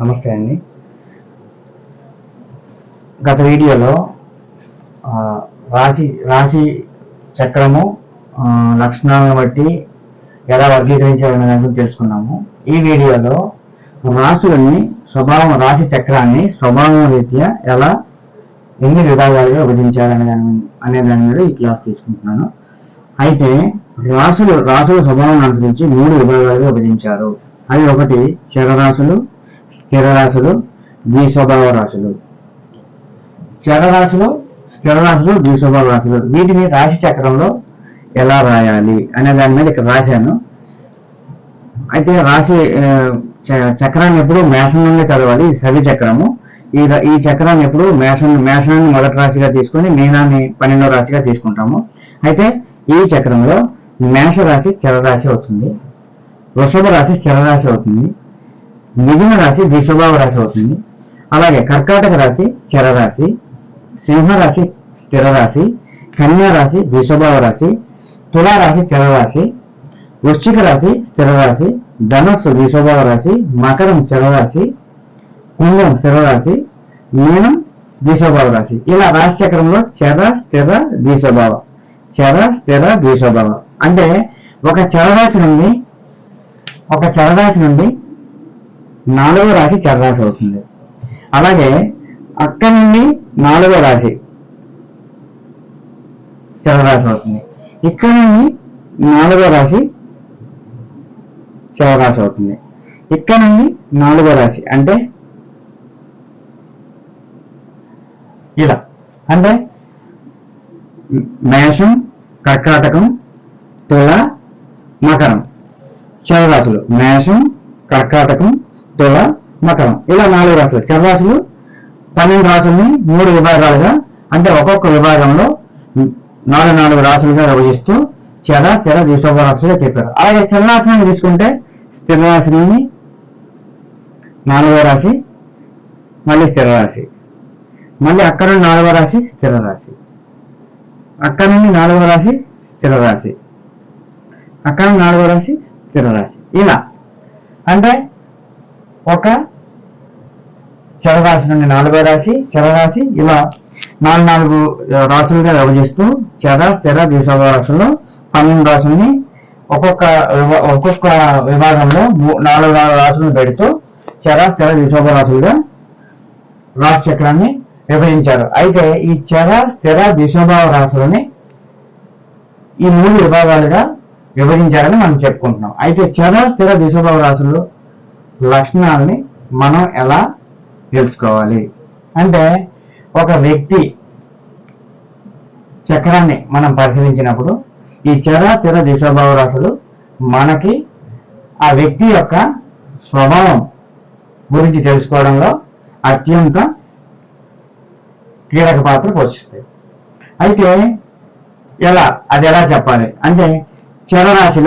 నమస్తే అండి. గత వీడియోలో రాశి రాశి చక్రము లక్షణాలను బట్టి ఎలా వర్గీకరించాలనే దాని గురించి తెలుసుకున్నాము. ఈ వీడియోలో రాశులని రాశి చక్రాన్ని స్వభావం రీత్యా ఎలా ఎన్ని విభాగాలుగా విభజించాలనే దాని మీద ఈ క్లాస్ తీసుకుంటున్నాను. అయితే రాశులు స్వభావం అనుసరించి 3 విభాగాలుగా విభజించారు. అవి ఒకటి చరరాశులు, స్థిర రాశులు, ద్విస్వభావ రాశులు. చరరాశులు, స్థిర రాశులు, ద్విస్వభావ రాశులు. వీటిని రాశి చక్రంలో ఎలా రాయాలి అనే దాని మీద ఇక్కడ రాశాను. అయితే రాశి చక్రాన్ని ఎప్పుడు మేషం నుండి చదవాలి. సవి చక్రము. ఈ చక్రాన్ని ఎప్పుడు మేషాన్ని మొదటి రాశిగా తీసుకొని మీనాన్ని 12వ రాశిగా తీసుకుంటాము. అయితే ఈ చక్రంలో మేష రాశి చరరాశి అవుతుంది, వృషభ రాశి స్థిర రాశి అవుతుంది, మిథున రాశి ద్విస్వభావ రాశి అవుతుంది. అలాగే కర్కాటక రాశి చరరాశి, సింహరాశి స్థిర రాశి, కన్యా రాశి ద్విస్వభావ రాశి, తులారాశి చరరాశి, వృశ్చిక రాశి స్థిర రాశి, ధనస్సు ద్విస్వభావ రాశి, మకరం చరరాశి, కుంభం స్థిర రాశి, మీనం ద్విస్వభావ రాశి. ఇలా రాశి చక్రంలో చర స్థిర ద్విస్వభావ, చర స్థిర ద్విస్వభావ. అంటే ఒక చరరాశి నుండి 4వ రాశి చరరాశి అవుతుంది. అలాగే అక్కడి నుండి 4వ రాశి చరరాశి అవుతుంది. ఇక్కడ నుండి 4వ రాశి చరరాశి అవుతుంది. ఇక్కడ నుండి 4వ రాశి అంటే ఇలా, అంటే మేషం, కర్కాటకం, తుల, మకరం చరరాశులు. మేషం, కర్కాటకం, తుల, మకరం ఇలా 4 రాశులు. చరరాశులు 12 రాశుల్ని 3 విభాగాలుగా, అంటే ఒక్కొక్క విభాగంలో 4 రాశులుగా విభజిస్తూ చర స్థిర ద్విస్వభావ రాశులుగా చెప్పారు. అలాగే స్థిర రాశిని తీసుకుంటే స్థిర రాశి నుండి 4వ రాశి, మళ్ళీ స్థిర రాశి, మళ్ళీ అక్కడ నుండి 4వ రాశి స్థిర రాశి, అక్కడ నుండి 4వ రాశి స్థిర రాశి, అక్కడ నుండి 4వ రాశి స్థిర రాశి. ఇలా అంటే ఒక చరరాశి నుండి 4వ రాశి చరరాశి, ఇలా 4 రాశులుగా విభజిస్తూ చర స్థిర ద్విస్వభావ రాశుల్లో 12 రాశుల్ని ఒక్కొక్క విభాగంలో 4 రాశులను పెడుతూ చర స్థిర ద్విస్వభావ రాశులుగా రాశి చక్రాన్ని విభజించారు. అయితే ఈ చర స్థిర ద్విస్వభావ రాశులని ఈ 3 విభాగాలుగా విభజించారని మనం చెప్పుకుంటున్నాం. అయితే చర స్థిర ద్విస్వభావ రాశులు లక్షణాలని మనం ఎలా తెలుసుకోవాలి అంటే, ఒక వ్యక్తి చక్రాన్ని మనం పరిశీలించినప్పుడు ఈ చర స్థిర ద్విస్వభావ రాశులు మనకి ఆ వ్యక్తి యొక్క స్వభావం గురించి తెలుసుకోవడంలో అత్యంత కీలక పాత్ర పోషిస్తాయి. అయితే అది ఎలా చెప్పాలి అంటే, చరరాశి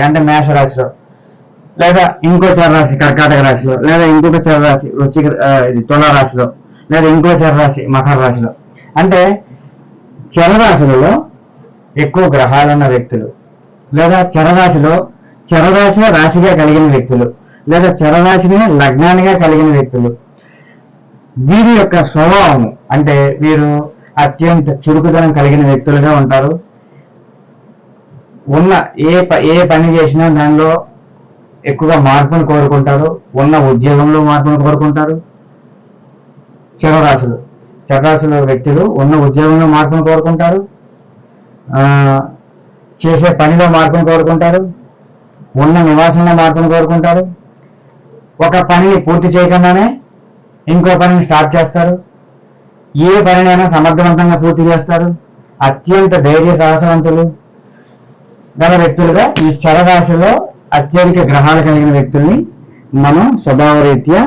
అంటే మేషరాశిలో, లేదా ఇంకో చరరాశి కర్కాటక రాశిలో, లేదా ఇంకొక చరరాశి తులారాశిలో, లేదా ఇంకో చరరాశి మకర రాశిలో, అంటే చరరాశులలో ఎక్కువ గ్రహాలున్న వ్యక్తులు, లేదా చరరాశిగా రాశిగా కలిగిన వ్యక్తులు, లేదా చరరాశిని లగ్నానిగా కలిగిన వ్యక్తులు, వీరి యొక్క స్వభావం అంటే వీరు అత్యంత చురుకుదనం కలిగిన వ్యక్తులుగా ఉంటారు. ఏ పని చేసినా దానిలో ఎక్కువగా మార్పును కోరుకుంటారు. ఉన్న ఉద్యోగంలో మార్పును కోరుకుంటారు. చరరాశుల వ్యక్తులు ఉన్న ఉద్యోగంలో మార్పును కోరుకుంటారు, చేసే పనిలో మార్పును కోరుకుంటారు, ఉన్న నివాసంలో మార్పును కోరుకుంటారు. ఒక పనిని పూర్తి చేయకుండానే ఇంకో పనిని స్టార్ట్ చేస్తారు. ఏ పనినైనా సమర్థవంతంగా పూర్తి చేస్తారు. అత్యంత ధైర్య సాహసవంతులు గల వ్యక్తులుగా ఈ చరరాశిలో అత్యధిక గ్రహాలు కలిగిన వ్యక్తుల్ని మనం స్వభావ రీత్యా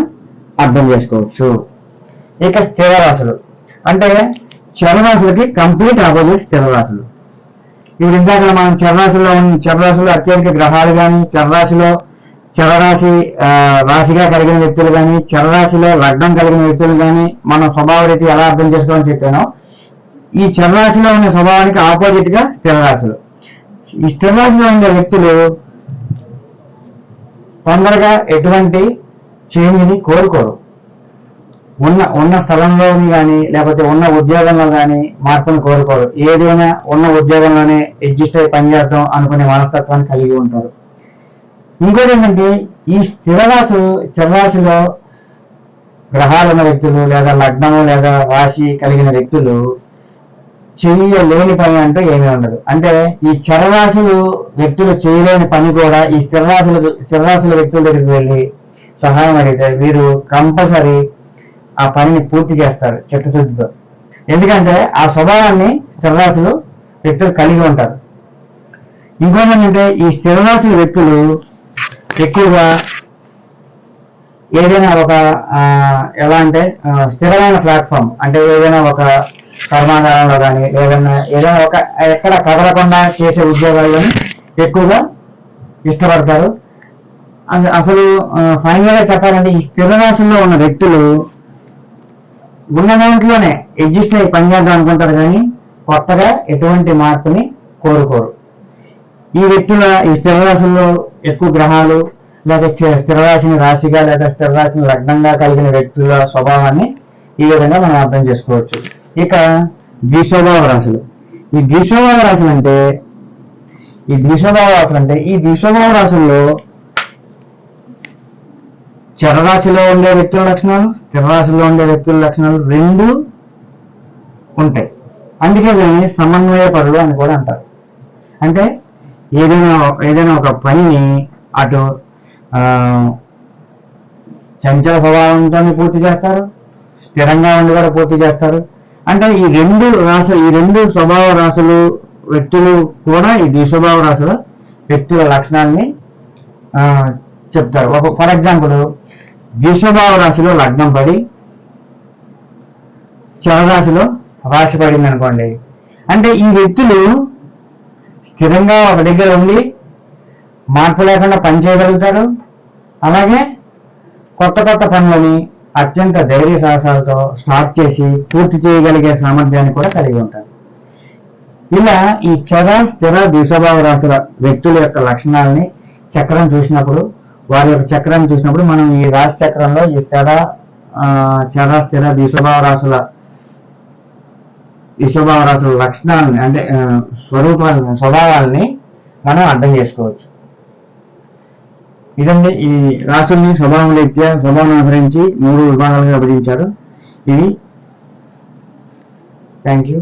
అర్థం చేసుకోవచ్చు. ఇక స్థిర రాశులు అంటే చరరాశులకి కంప్లీట్ ఆపోజిట్ స్థిర రాశులు. ఇప్పుడు ఇందాక మనం చరరాశుల్లో అత్యధిక గ్రహాలు కానీ, రాశిగా కలిగిన వ్యక్తులు కానీ, చరరాశిలో లగ్నం కలిగిన వ్యక్తులు కానీ మనం స్వభావ రీతి ఎలా అర్థం చేసుకోవాలని చెప్పానో, ఈ చరరాశిలో ఉన్న స్వభావానికి ఆపోజిట్ గా స్థిర రాశులు. ఈ స్థిర రాశిలో ఉండే వ్యక్తులు తొందరగా ఎటువంటి చేంజ్ని కోరుకోరు. ఉన్న స్థలంలో కానీ లేకపోతే ఉన్న ఉద్యోగంలో కానీ మార్పును కోరుకోరు. ఏదైనా ఉన్న ఉద్యోగంలోనే అడ్జస్ట్ అయ్యి పనిచేద్దాం అనుకునే మనస్తత్వాన్ని కలిగి ఉంటారు. ఇంకోటి ఏంటంటే ఈ స్థిరరాశిలో గ్రహాలు ఉన్న వ్యక్తులు లేదా లగ్నము లేదా రాశి కలిగిన వ్యక్తులు చేయలేని పని అంటూ ఏమీ ఉండదు. అంటే ఈ చరరాశులు వ్యక్తులు చేయలేని పని కూడా ఈ స్థిరరాశుల వ్యక్తుల దగ్గరికి వెళ్ళి సహాయం అడిగితే వీరు కంపల్సరీ ఆ పనిని పూర్తి చేస్తారు చిత్తశుద్ధితో. ఎందుకంటే ఆ స్వభావాన్ని స్థిరరాశులు వ్యక్తులు కలిగి ఉంటారు. ఇంకోటి ఏంటంటే ఈ స్థిరరాశుల వ్యక్తులు ఎక్కువగా ఏదైనా ఒక ఎలా అంటే స్థిరమైన ప్లాట్ఫామ్ అంటే ఏదైనా ఒక కర్మాగారంలో కానీ ఏదైనా ఒక ఎక్కడ కదలకుండా చేసే ఉద్యోగాల్లోని ఎక్కువగా ఇష్టపడతారు. అసలు ఫైనల్ గా చెప్పాలంటే ఈ స్థిర రాశుల్లో ఉన్న వ్యక్తులు ఉన్న దాంట్లోనే అడ్జస్ట్ అయ్యి పనిచేద్దాం అనుకుంటారు కానీ కొత్తగా ఎటువంటి మార్పుని కోరుకోరు. ఈ స్థిర రాశుల్లో ఎక్కువ గ్రహాలు లేదా స్థిరరాశిని రాశిగా లేదా స్థిరరాశిని లగ్నంగా కలిగిన వ్యక్తుల స్వభావాన్ని ఈ విధంగా మనం అర్థం చేసుకోవచ్చు. ఇక ద్విస్వభావ రాశులు. ఈ ద్విస్వభావ రాశులు అంటే ఈ ద్విస్వభావ రాశుల్లో చరరాశిలో ఉండే వ్యక్తుల లక్షణాలు స్థిరరాశిలో ఉండే వ్యక్తుల లక్షణాలు రెండు ఉంటాయి. అందుకే వీళ్ళని సమన్వయపరులు అని కూడా అంటారు. అంటే ఏదైనా ఒక పనిని అటు చంచల స్వభావంతో పూర్తి చేస్తారు, స్థిరంగా ఉండి కూడా పూర్తి చేస్తారు. అంటే ఈ రెండు స్వభావ రాశులు వ్యక్తులు కూడా ఈ ద్విస్వభావ రాశుల వ్యక్తుల లక్షణాలని చెప్తారు. ఫర్ ఎగ్జాంపుల్ ద్విస్వభావ రాశిలో లగ్నం పడి చరరాశిలో రాశి పడింది అనుకోండి, అంటే ఈ వ్యక్తులు స్థిరంగా ఒక దగ్గర ఉండి మార్పు లేకుండా పనిచేయగలుగుతారు. అలాగే కొత్త పనులని అత్యంత ధైర్య సాహసాలతో స్టార్ట్ చేసి పూర్తి చేయగలిగే సామర్థ్యాన్ని కూడా కలిగి ఉంటారు. ఇలా ఈ స్థిర ద్విస్వభావ రాశుల వ్యక్తుల యొక్క లక్షణాలని వారి యొక్క చక్రాన్ని చూసినప్పుడు మనం ఈ రాశి చక్రంలో ఈ స్థిర ద్విస్వభావ రాశుల లక్షణాలని అంటే స్వభావాలని మనం అర్థం చేసుకోవచ్చు. ఇదండి ఈ రాశుల్ని స్వభావం అనుసరించి 3 విభాగాలుగా విభజించారు. ఇది థ్యాంక్ యూ.